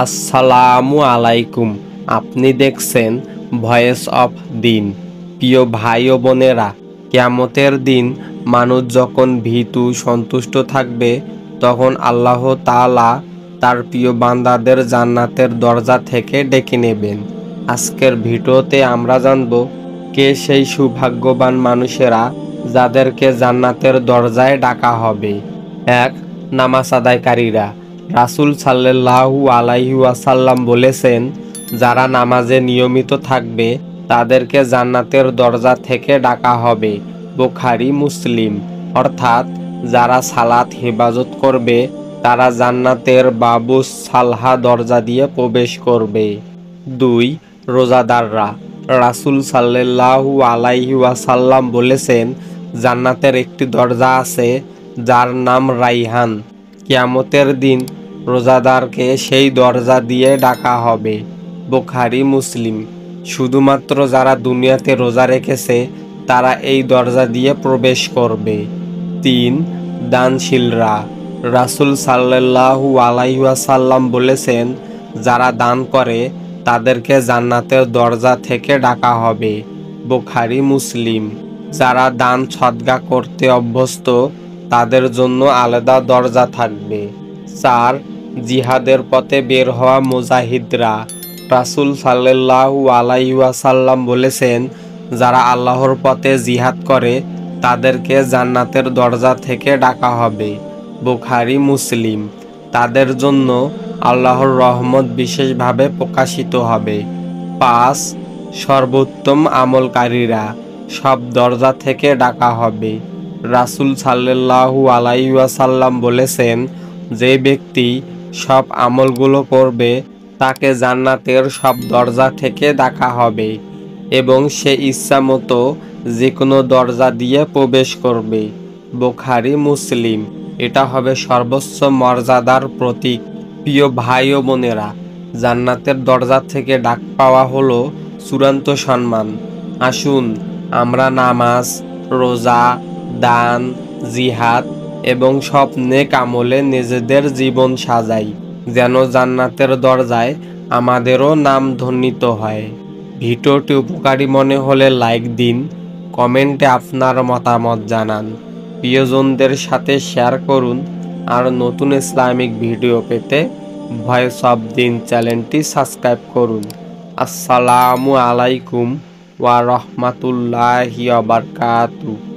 আসসালামু আলাইকুম। আপনি দেখছেন ভয়েস অফ দিন। প্রিয় ভাই ও বোনেরা, কিয়ামতের দিন মানুষ যখন ভীতু সন্তুষ্ট থাকবে, তখন আল্লাহ তাআলা তার প্রিয় বান্দাদের জান্নাতের দরজা থেকে ডেকে নেবেন। আজকের ভিডিওতে আমরা জানব কে সেই সৌভাগ্যবান মানুষেরা যাদেরকে জান্নাতের দরজায় ডাকা হবে। ১. নামাজ আদায়কারীরা। রাসূল সাল্লাল্লাহু আলাইহি ওয়াসাল্লাম বলেছেন, যারা নামাজে নিয়মিত থাকবে তাদেরকে জান্নাতের দরজা থেকে ডাকা হবে। বুখারী মুসলিম। অর্থাৎ যারা সালাত হেফাজত করবে তারা জান্নাতের বাবুস সালহা দরজা দিয়ে প্রবেশ করবে। ২. রোজাদাররা। রাসূল সাল্লাল্লাহু আলাইহি ওয়াসাল্লাম বলেছেন, জান্নাতের একটি দরজা আছে যার নাম রাইহান। কিয়ামতের দিন রোজাদারকে সেই দরজা দিয়ে ডাকা হবে। বুখারী মুসলিম। শুধুমাত্র যারা দুনিয়াতে রোজা রেখেছে তারা এই দরজা দিয়ে প্রবেশ করবে। ৩. দানশীলরা। রাসূল সাল্লাল্লাহু আলাইহি ওয়াসাল্লাম বলেছেন, যারা দান করে তাদেরকে জান্নাতের দরজা থেকে ডাকা হবে। বুখারী মুসলিম। যারা দান সদকা করতে অভ্যস্ত তাদের জন্য আলাদা দরজা থাকবে। ৪. জিহাদের পথে বের হওয়া মুজাহিদরা। রাসূল সাল্লাল্লাহু আলাইহি ওয়াসাল্লাম বলেছেন, যারা আল্লাহর পথে জিহাদ করে তাদেরকে জান্নাতের দরজা থেকে ডাকা হবে। বুখারী মুসলিম। তাদের জন্য আল্লাহর রহমত বিশেষভাবে প্রকাশিত হবে। ৫. সর্বোত্তম আমলকারীরা। সব দরজা থেকে ডাকা হবে। রাসূল সাল্লাল্লাহু আলাইহি ওয়াসাল্লাম বলেছেন, যে ব্যক্তি সব আমলগুলো করবে তাকে জান্নাতের সব দরজা থেকে ডাকা হবে এবং সে ইচ্ছা মতো যে কোনো দরজা দিয়ে প্রবেশ করবে। বুখারী মুসলিম। এটা হবে সর্বোচ্চ মর্যাদার প্রতীক। প্রিয় ভাই ও বোনেরা, জান্নাতের দরজা থেকে ডাক পাওয়া হলো চূড়ান্ত সম্মান। আসুন আমরা নামাজ, রোজা, দান, জিহাদ এবং সব নেক আমলে নিজেদের জীবন সাজাই, যেন জান্নাতের দরজায় আমাদেরও নাম ধ্বনিত হয়। ভিডিওটি উপকারী মনে হলে লাইক দিন, কমেন্টে আপনার মতামত জানান, প্রিয়জনদের সাথে শেয়ার করুন। আর নতুন ইসলামিক ভিডিও পেতে ভয়েস অফ দিন চ্যানেলটি সাবস্ক্রাইব করুন। আসসালামু আলাইকুম ওয়া রাহমাতুল্লাহি ওয়া বারাকাতুহু।